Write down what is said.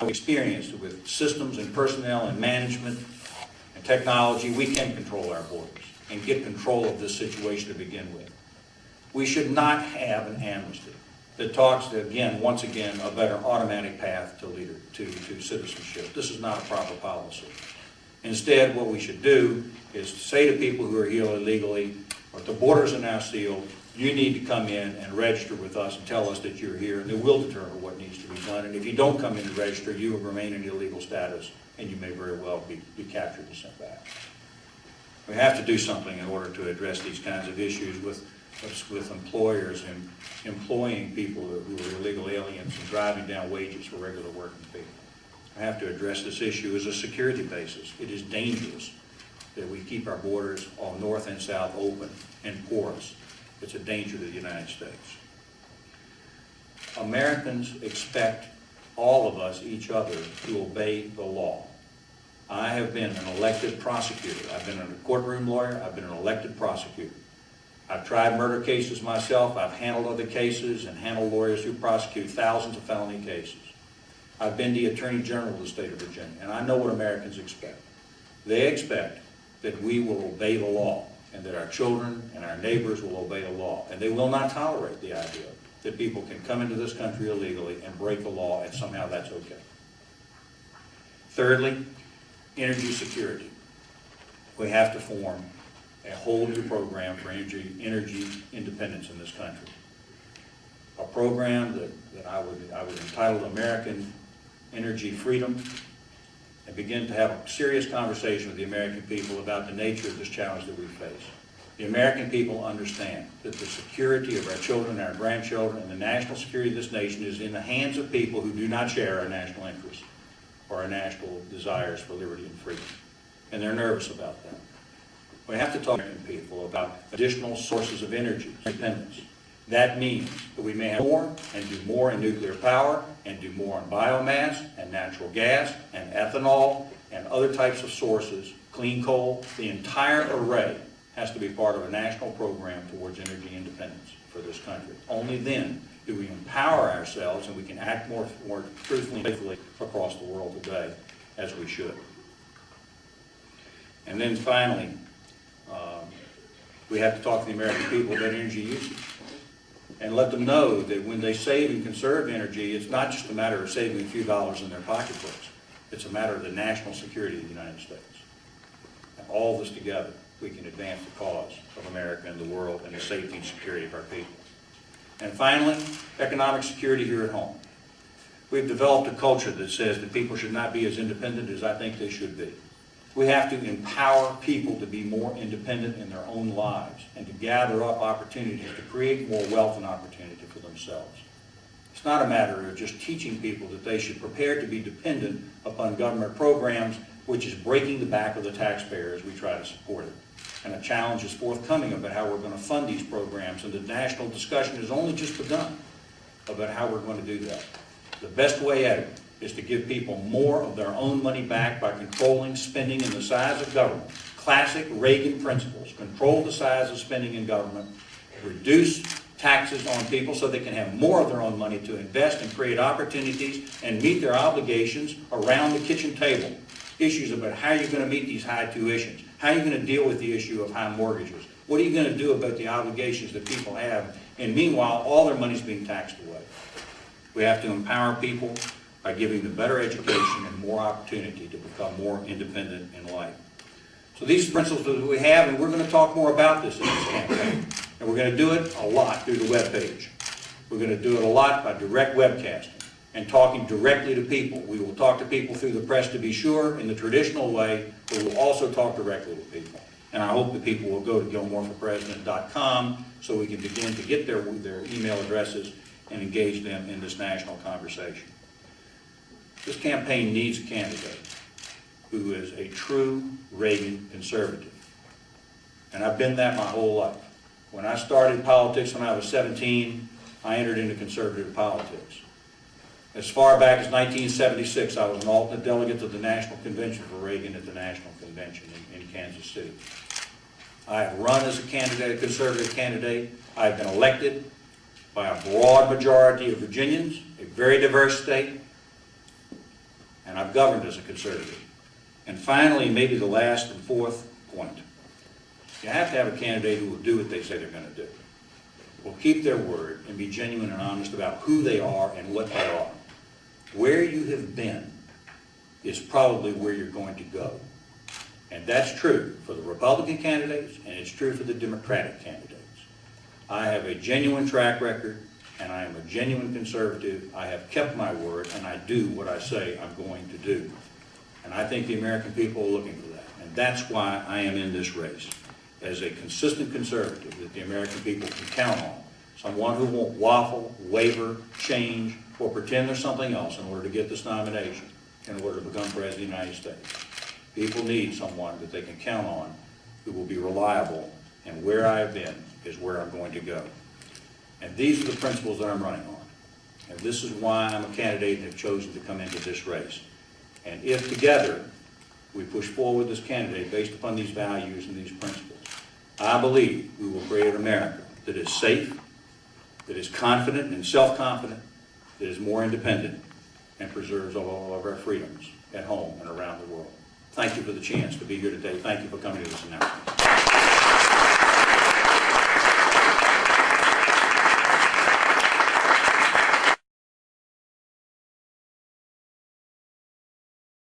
Experienced with systems and personnel and management and technology, we can control our borders and get control of this situation to begin with. We should not have an amnesty that talks, once again, about an automatic path to citizenship. This is not a proper policy. Instead, what we should do is say to people who are here illegally, or if the borders are now sealed, you need to come in and register with us and tell us that you're here, and then we'll determine what needs to be done. And if you don't come in and register, you will remain in illegal status, and you may very well be captured and sent back. We have to do something in order to address these kinds of issues with employers and employing people who are illegal aliens and driving down wages for regular working people. We have to address this issue as a security basis. It is dangerous that we keep our borders all north and south open and porous. It's a danger to the United States. Americans expect all of us, each other, to obey the law. I have been an elected prosecutor. I've been a courtroom lawyer. I've been an elected prosecutor. I've tried murder cases myself. I've handled other cases and handled lawyers who prosecute thousands of felony cases. I've been the Attorney General of the state of Virginia, and I know what Americans expect. They expect that we will obey the law, and that our children and our neighbors will obey the law. And they will not tolerate the idea that people can come into this country illegally and break the law, and somehow that's okay. Thirdly, energy security. We have to form a whole new program for energy independence in this country. A program that I would entitle American Energy Freedom, and begin to have a serious conversation with the American people about the nature of this challenge that we face. The American people understand that the security of our children and our grandchildren and the national security of this nation is in the hands of people who do not share our national interests or our national desires for liberty and freedom. And they're nervous about that. We have to talk to American people about additional sources of energy independence. That means that we may have more and do more in nuclear power and do more in biomass and natural gas and ethanol and other types of sources, clean coal. The entire array has to be part of a national program towards energy independence for this country. Only then do we empower ourselves and we can act more truthfully and faithfully across the world today as we should. And then finally, we have to talk to the American people about energy usage. And let them know that when they save and conserve energy, it's not just a matter of saving a few dollars in their pocketbooks. It's a matter of the national security of the United States. And all this together, we can advance the cause of America and the world and the safety and security of our people. And finally, economic security here at home. We've developed a culture that says that people should not be as independent as I think they should be. We have to empower people to be more independent in their own lives and to gather up opportunities to create more wealth and opportunity for themselves. It's not a matter of just teaching people that they should prepare to be dependent upon government programs, which is breaking the back of the taxpayer as we try to support it. And a challenge is forthcoming about how we're going to fund these programs, and the national discussion has only just begun about how we're going to do that. The best way at it is to give people more of their own money back by controlling spending and the size of government. Classic Reagan principles: control the size of spending in government, reduce taxes on people so they can have more of their own money to invest and create opportunities and meet their obligations around the kitchen table. Issues about how you're going to meet these high tuitions, how you're going to deal with the issue of high mortgages, what are you going to do about the obligations that people have, and meanwhile all their money's being taxed away. We have to empower people by giving them better education and more opportunity to become more independent in life. So these are the principles that we have, and we're going to talk more about this in this campaign. And we're going to do it a lot through the web page. We're going to do it a lot by direct webcasting and talking directly to people. We will talk to people through the press, to be sure, in the traditional way, but we'll also talk directly to people. And I hope that people will go to GilmoreForPresident.com so we can begin to get their email addresses and engage them in this national conversation. This campaign needs a candidate who is a true Reagan conservative. And I've been that my whole life. When I started politics when I was 17, I entered into conservative politics. As far back as 1976, I was an alternate delegate to the National Convention for Reagan at the National Convention in Kansas City. I have run as a candidate, a conservative candidate. I have been elected by a broad majority of Virginians, a very diverse state. and I've governed as a conservative. And finally, maybe the last and fourth point, you have to have a candidate who will do what they say they're going to do, will keep their word and be genuine and honest about who they are and what they are. Where you have been is probably where you're going to go. And that's true for the Republican candidates, and it's true for the Democratic candidates. I have a genuine track record, and I am a genuine conservative. I have kept my word, and I do what I say I'm going to do. And I think the American people are looking for that. And that's why I am in this race, as a consistent conservative that the American people can count on. Someone who won't waffle, waver, change, or pretend there's something else in order to get this nomination, in order to become President of the United States. People need someone that they can count on who will be reliable, and where I have been is where I'm going to go. And these are the principles that I'm running on. And this is why I'm a candidate and have chosen to come into this race. And if together we push forward this candidate based upon these values and these principles, I believe we will create an America that is safe, that is confident and self-confident, that is more independent, and preserves all of our freedoms at home and around the world. Thank you for the chance to be here today. Thank you for coming to this announcement.